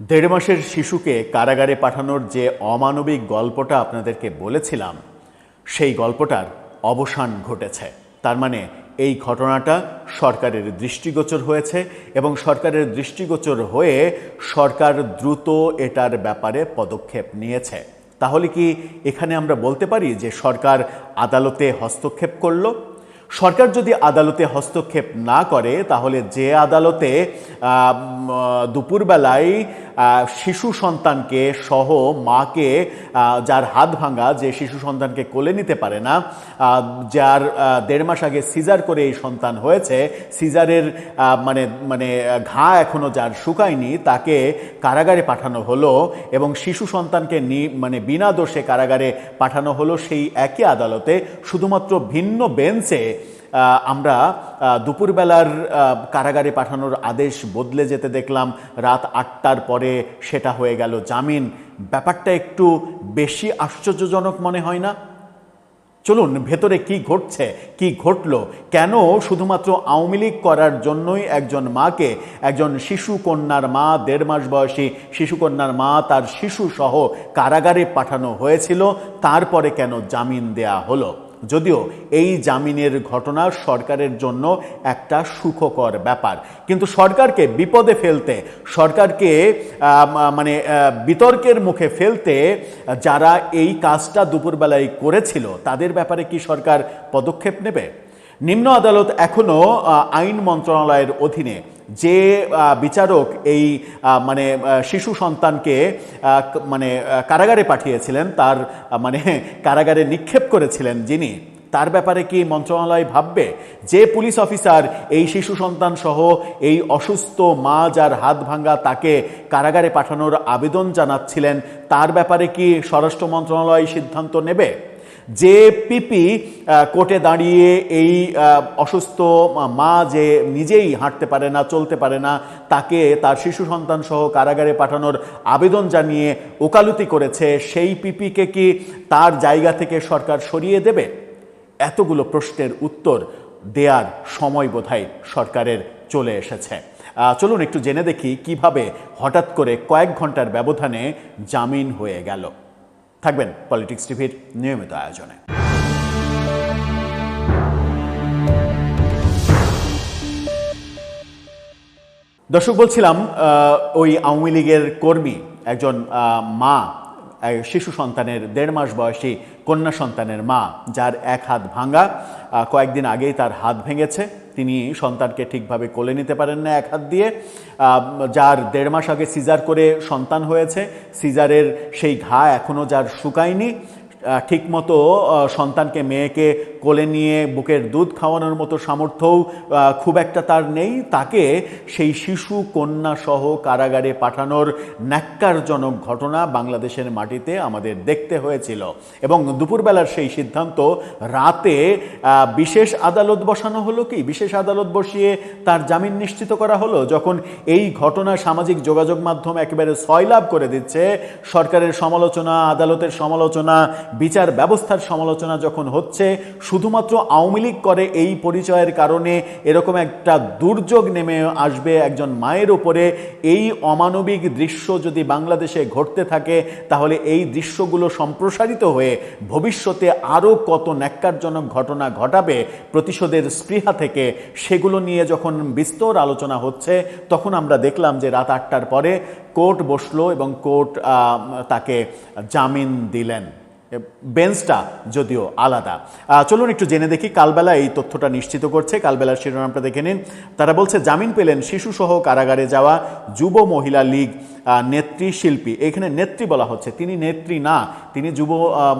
দেড় মাসের শিশুকে কারাগারে পাঠানোর যে অমানবিক গল্পটা আপনাদেরকে বলেছিলাম, সেই গল্পটার অবসান ঘটেছে। তার মানে এই ঘটনাটা সরকারের দৃষ্টিগোচর হয়েছে এবং সরকারের দৃষ্টিগোচর হয়ে সরকার দ্রুত এটার ব্যাপারে পদক্ষেপ নিয়েছে। তাহলে কি এখানে আমরা বলতে পারি যে সরকার আদালতে হস্তক্ষেপ করলো? সরকার যদি আদালতে হস্তক্ষেপ না করে, তাহলে যে আদালতে দুপুরবেলায় শিশু সন্তানকে সহ মাকে, যার হাত ভাঙা, যে শিশু সন্তানকে কোলে নিতে পারে না, যার দেড় মাস আগে সিজার করে এই সন্তান হয়েছে, সিজারের মানে ঘা এখনো যার শুকায়নি, তাকে কারাগারে পাঠানো হলো এবং শিশু সন্তানকে বিনা দোষে কারাগারে পাঠানো হলো সেই একই আদালতে, শুধুমাত্র ভিন্ন বেঞ্চে আমরা দুপুরবেলার কারাগারে পাঠানোর আদেশ বদলে যেতে দেখলাম। রাত 8টার পরে সেটা হয়ে গেল জামিন। ব্যাপারটা একটু বেশি আশ্চর্যজনক মনে হয় না? চলুন ভেতরে কি ঘটছে, কি ঘটলো, কেন শুধুমাত্র আওয়ামী লীগ করার জন্যই একজন মাকে, একজন শিশু কন্যার মা, দেড় মাস বয়সী শিশু কন্যার মা, তার শিশু সহ কারাগারে পাঠানো হয়েছিল, তারপরে কেন জামিন দেয়া হলো? যদিও এই জামিনের ঘটনা সরকারের জন্য একটা সুখকর ব্যাপার, কিন্তু সরকারকে বিপদে ফেলতে, সরকারকে বিতর্কের মুখে ফেলতে যারা এই কাজটা দুপুরবেলায় করেছিল, তাদের ব্যাপারে কি সরকার পদক্ষেপ নেবে? নিম্ন আদালত এখনো আইন মন্ত্রণালয়ের অধীনে যে বিচারক এই শিশু সন্তানকে কারাগারে পাঠিয়েছিলেন, তার কারাগারে নিক্ষেপ করেছিলেন যিনি, তার ব্যাপারে কি মন্ত্রণালয় ভাববে? যে পুলিশ অফিসার এই শিশু সন্তান সহ এই অসুস্থ মা, যার হাত ভাঙ্গা, তাকে কারাগারে পাঠানোর আবেদন জানাচ্ছিলেন, তার ব্যাপারে কি স্বরাষ্ট্র মন্ত্রণালয় সিদ্ধান্ত নেবে? যে পিপি কোর্টে দাঁড়িয়ে এই অসুস্থ মা, যে নিজেই হাঁটতে পারে না, চলতে পারে না, তাকে তার শিশু সন্তান সহ কারাগারে পাঠানোর আবেদন জানিয়ে ওকালতি করেছে, সেই পিপিকে কি তার জায়গা থেকে সরকার সরিয়ে দেবে? এতগুলো প্রশ্নের উত্তর দেওয়ার সময় বোধহয় সরকারের চলে এসেছে। চলুন একটু জেনে দেখি কিভাবে হঠাৎ করে কয়েক ঘন্টার ব্যবধানে জামিন হয়ে গেল। থাকবেন পলিটিক্স টিভির নিয়মিত আয়োজনে। দর্শক, বলছিলাম ওই আওয়ামী লীগের কর্মী, একজন মা, শিশু সন্তানের, দেড় মাস বয়সী কন্যা সন্তানের মা, যার এক হাত ভাঙা, কয়েকদিন আগেই তার হাত ভেঙেছে, তিনি সন্তানকে ঠিকভাবে কোলে নিতে পারেন না এক হাত দিয়ে, যার দেড় মাস আগে সিজার করে সন্তান হয়েছে, সিজারের সেই ঘা এখনও যার শুকায়নি, ঠিকমতো সন্তানকে, মেয়েকে কোলে নিয়ে বুকের দুধ খাওয়ানোর মতো সামর্থ্যও খুব একটা তার নেই, তাকে সেই শিশু কন্যা সহ কারাগারে পাঠানোর ন্যাক্কারজনক ঘটনা বাংলাদেশের মাটিতে আমাদের দেখতে হয়েছিল। এবং দুপুরবেলার সেই সিদ্ধান্ত, রাতে বিশেষ আদালত বসানো হলো, কি বিশেষ আদালত বসিয়ে তার জামিন নিশ্চিত করা হলো, যখন এই ঘটনা সামাজিক যোগাযোগ মাধ্যম একেবারে সয়লাভ করে দিচ্ছে। সরকারের সমালোচনা, আদালতের সমালোচনা, বিচার ব্যবস্থার সমালোচনা যখন হচ্ছে, শুধুমাত্র আওয়ামী লীগ করে এই পরিচয়ের কারণে এরকম একটা দুর্যোগ নেমে আসবে একজন মায়ের উপরে, এই অমানবিক দৃশ্য যদি বাংলাদেশে ঘটতে থাকে, তাহলে এই দৃশ্যগুলো সম্প্রসারিত হয়ে ভবিষ্যতে আরও কত ন্যাক্কারজনক ঘটনা ঘটাবে প্রতিশোধের স্পৃহা থেকে, সেগুলো নিয়ে যখন বিস্তর আলোচনা হচ্ছে, তখন আমরা দেখলাম যে রাত 8টার পরে কোর্ট বসলো এবং কোর্ট তাকে জামিন দিলেন। বেঞ্চটা যদিও আলাদা। চলুন একটু জেনে দেখি কালবেলা এই তথ্যটা নিশ্চিত করছে। কালবেলার শিরোনামটা দেখে নিন। তারা বলছে, জামিন পেলেন শিশুসহ কারাগারে যাওয়া যুব মহিলা লীগ নেত্রী শিল্পী। এখানে নেত্রী বলা হচ্ছে, তিনি নেত্রী না, তিনি যুব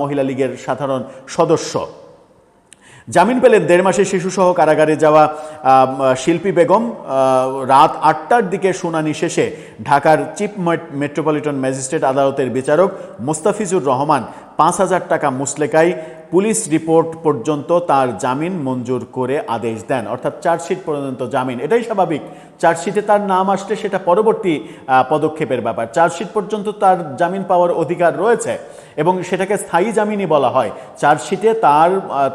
মহিলা লীগের সাধারণ সদস্য। জামিন পেলেন দেড় মাসের শিশুসহ কারাগারে যাওয়া শিল্পী বেগম। রাত 8টার দিকে শুনানি শেষে ঢাকার চিফ মেট্রোপলিটন ম্যাজিস্ট্রেট আদালতের বিচারক মোস্তাফিজুর রহমান 5,000 টাকা মুচলেকায় পুলিশ রিপোর্ট পর্যন্ত তার জামিন মঞ্জুর করে আদেশ দেন। অর্থাৎ চার্জশিট পর্যন্ত জামিন। এটাই স্বাভাবিক, চার্জশিটে তার নাম আসলে সেটা পরবর্তী পদক্ষেপের ব্যাপার। চার্জশিট পর্যন্ত তার জামিন পাওয়ার অধিকার রয়েছে এবং সেটাকে স্থায়ী জামিনই বলা হয়। চার্জশিটে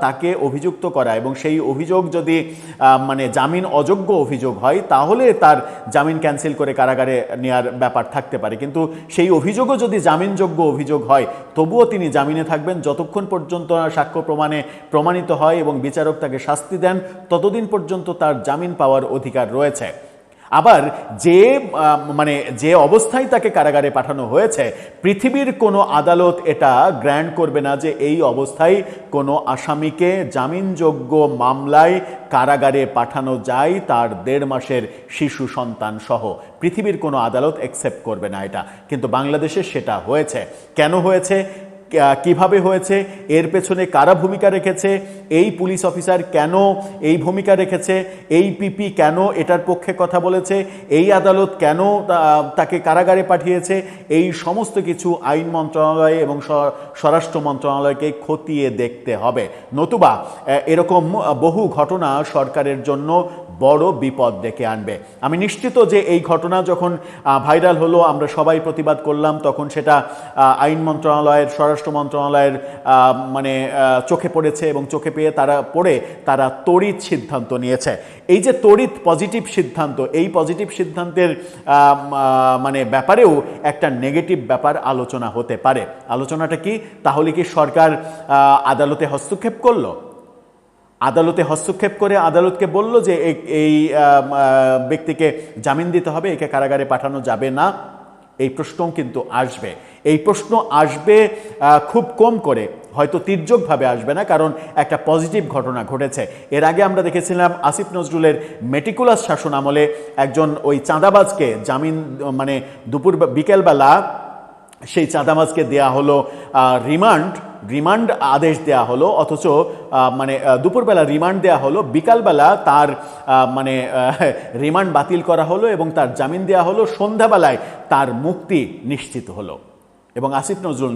তাকে অভিযুক্ত করা এবং সেই অভিযোগ যদি মানে জামিন অযোগ্য অভিযোগ হয় তাহলে তার জামিন ক্যান্সেল করে কারাগারে নেওয়ার ব্যাপার থাকতে পারে, কিন্তু সেই অভিযোগও যদি জামিনযোগ্য অভিযোগ হয় তবুও তিনি জামিনে থাকবেন যতক্ষণ পর্যন্ত সাক্ষ্য প্রমাণে প্রমাণিত হয় এবং বিচারক তাকে শাস্তি দেন, ততদিন পর্যন্ত তার জামিন পাওয়ার অধিকার রয়েছে। আবার যে অবস্থায় তাকে কারাগারে পাঠানো হয়েছে, পৃথিবীর কোনো আদালত এটা গ্র্যান্ট করবে না যে এই অবস্থায় কোনো আসামিকে জামিনযোগ্য মামলায় কারাগারে পাঠানো যায় তার 1.5 মাসের শিশু সন্তান সহ। পৃথিবীর কোনো আদালত অ্যাকসেপ্ট করবে না এটা, কিন্তু বাংলাদেশে সেটা হয়েছে। কেন হয়েছে, কিভাবে হয়েছে, এর পেছনে কারা ভূমিকা রেখেছে, এই পুলিশ অফিসার কেন এই ভূমিকা রেখেছে, এই পিপি কেন এটার পক্ষে কথা বলেছে, এই আদালত কেন তাকে কারাগারে পাঠিয়েছে, এই সমস্ত কিছু আইন মন্ত্রণালয় এবং স্বরাষ্ট্র মন্ত্রণালয়কে খতিয়ে দেখতে হবে, নতুবা এরকম বহু ঘটনা সরকারের জন্য বড় বিপদ ডেকে আনবে। আমি নিশ্চিত যে এই ঘটনা যখন ভাইরাল হলো, আমরা সবাই প্রতিবাদ করলাম, তখন সেটা আইন মন্ত্রণালয়ের, স্বরাষ্ট্র মন্ত্রণালয়ের চোখে পড়েছে এবং চোখে পেয়ে তারা তড়িৎ সিদ্ধান্ত নিয়েছে। এই যে তড়িৎ পজিটিভ সিদ্ধান্ত, এই পজিটিভ সিদ্ধান্তের ব্যাপারেও একটা নেগেটিভ ব্যাপার আলোচনা হতে পারে। আলোচনাটা কি? তাহলে কি সরকার আদালতে হস্তক্ষেপ করলো? আদালতে হস্তক্ষেপ করে আদালতকে বলল যে এই ব্যক্তিকে জামিন দিতে হবে, একে কারাগারে পাঠানো যাবে না। এই প্রশ্নও কিন্তু আসবে। এই প্রশ্ন আসবে খুব কম করে, হয়তো তির্যকভাবে আসবে না, কারণ একটা পজিটিভ ঘটনা ঘটেছে। এর আগে আমরা দেখেছিলাম আসিফ নজরুলের মেটিকুলাস শাসন আমলে একজন ওই চাঁদাবাজকে জামিন বিকেলবেলা সেই চাঁদাবাজকে দেয়া হলো রিমান্ড আদেশ দেয়া হলো, অথচ দুপুরবেলা রিমান্ড দেয়া হলো, বিকালবেলা তার রিমান্ড বাতিল করা হলো এবং তার জামিন দেয়া হলো, সন্ধ্যাবেলায় তার মুক্তি নিশ্চিত হলো। এবং আসিফ নজরুল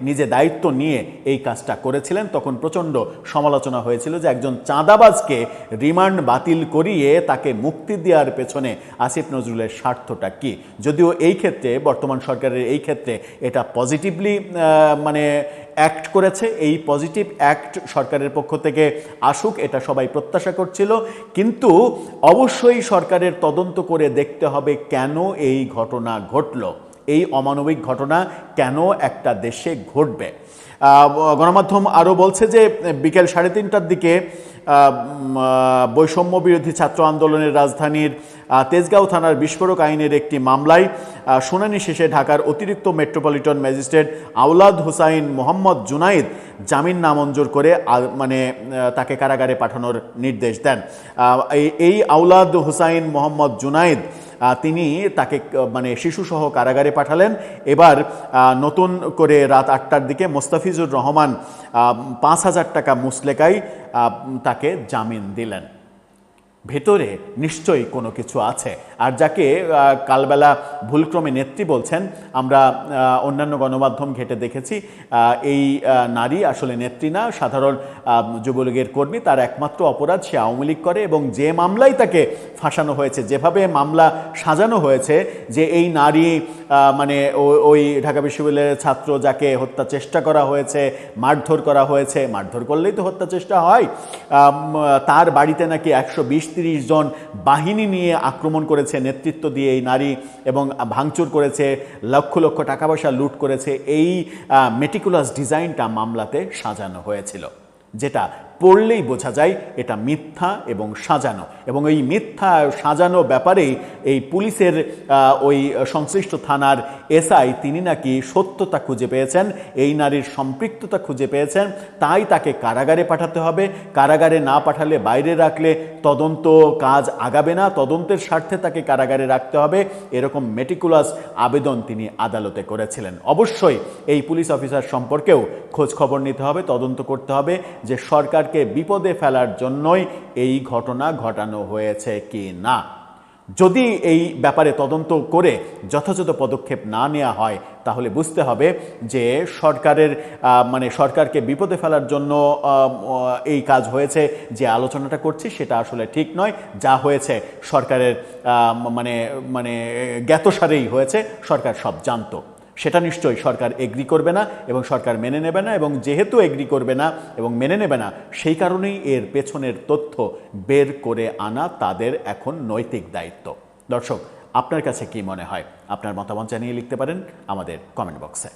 নিজে দায়িত্ব নিয়ে এই কাজটা করেছিলেন। তখন প্রচণ্ড সমালোচনা হয়েছিল যে একজন চাঁদাবাজকে রিমান্ড বাতিল করিয়ে তাকে মুক্তি দেওয়ার পেছনে আসিফ নজরুলের স্বার্থটা কি। যদিও এই ক্ষেত্রে বর্তমান সরকারের এই ক্ষেত্রে এটা পজিটিভলি অ্যাক্ট করেছে, এই পজিটিভ অ্যাক্ট সরকারের পক্ষ থেকে আসুক এটা সবাই প্রত্যাশা করছিল, কিন্তু অবশ্যই সরকারের তদন্ত করে দেখতে হবে কেন এই ঘটনা ঘটল, এই অমানবিক ঘটনা কেন একটা দেশে ঘটবে। গণমাধ্যম আরও বলছে যে বিকেল 3:30টার দিকে বৈষম্য বিরোধী ছাত্র আন্দোলনের রাজধানীর তেজগাঁও থানার বিস্ফোরক আইনের একটি মামলায় শুনানি শেষে ঢাকার অতিরিক্ত মেট্রোপলিটন ম্যাজিস্ট্রেট আওলাদ হুসাইন মোহাম্মদ জুনাইদ জামিন নামঞ্জুর করে তাকে কারাগারে পাঠানোর নির্দেশ দেন। এই আওলাদ হুসাইন মোহাম্মদ জুনাইদ তিনি তাকে শিশুসহ কারাগারে পাঠালেন। এবার নতুন করে রাত 8টার দিকে মোস্তাফিজুর রহমান 5,000 টাকা মুচলেকায় তাকে জামিন দিলেন। ভেতরে নিশ্চয়ই কোনো কিছু আছে। আর যাকে কালবেলা ভুলক্রমে নেত্রী বলছেন, আমরা অন্যান্য গণমাধ্যম ঘেটে দেখেছি এই নারী আসলে নেত্রী না, সাধারণ যুবলীগের কর্মী। তার একমাত্র অপরাধ সে আওয়ামী লীগ করে এবং যে মামলায় তাকে ফাঁসানো হয়েছে, যেভাবে মামলা সাজানো হয়েছে যে এই নারী ওই ঢাকা বিশ্ববিদ্যালয়ের ছাত্র যাকে হত্যা চেষ্টা করা হয়েছে, মারধর করা হয়েছে, মারধর করলেই তো হত্যা চেষ্টা হয়, তার বাড়িতে নাকি 120-30 জন বাহিনী নিয়ে আক্রমণ করেছে নেতৃত্ব দিয়ে এই নারী এবং ভাঙচুর করেছে, লক্ষ লক্ষ টাকা পয়সা লুট করেছে। এই মেটিকুলাস ডিজাইনটা মামলাতে সাজানো হয়েছিল, যেটা পড়লেই বোঝা যায় এটা মিথ্যা এবং সাজানো। এবং এই মিথ্যা সাজানো ব্যাপারেই এই পুলিশের ওই সংশ্লিষ্ট থানার এসআই তিনি নাকি সত্যতা খুঁজে পেয়েছেন, এই নারীর সম্পৃক্ততা খুঁজে পেয়েছেন, তাই তাকে কারাগারে পাঠাতে হবে। কারাগারে না পাঠালে, বাইরে রাখলে তদন্ত কাজ আগাবে না, তদন্তের স্বার্থে তাকে কারাগারে রাখতে হবে, এরকম মেটিকুলাস আবেদন তিনি আদালতে করেছিলেন। অবশ্যই এই পুলিশ অফিসার সম্পর্কেও খোঁজ খবর নিতে হবে, তদন্ত করতে হবে যে সরকারকে বিপদে ফেলার জন্যই এই ঘটনা ঘটানো হয়েছে কি না। যদি এই ব্যাপারে তদন্ত করে যথাযথ পদক্ষেপ না নেওয়া হয় তাহলে বুঝতে হবে যে সরকারকে বিপদে ফেলার জন্য এই কাজ হয়েছে, যে আলোচনাটা করছি সেটা আসলে ঠিক নয়। যা হয়েছে সরকারের জ্ঞাতসারেই হয়েছে, সরকার সব জানতো। সেটা নিশ্চয়ই সরকার এগ্রি করবে না এবং সরকার মেনে নেবে না, এবং যেহেতু এগ্রি করবে না এবং মেনে নেবে না, সেই কারণেই এর পেছনের তথ্য বের করে আনা তাদের এখন নৈতিক দায়িত্ব। দর্শক, আপনার কাছে কি মনে হয়? আপনার মতামত জানিয়ে লিখতে পারেন আমাদের কমেন্ট বক্সে।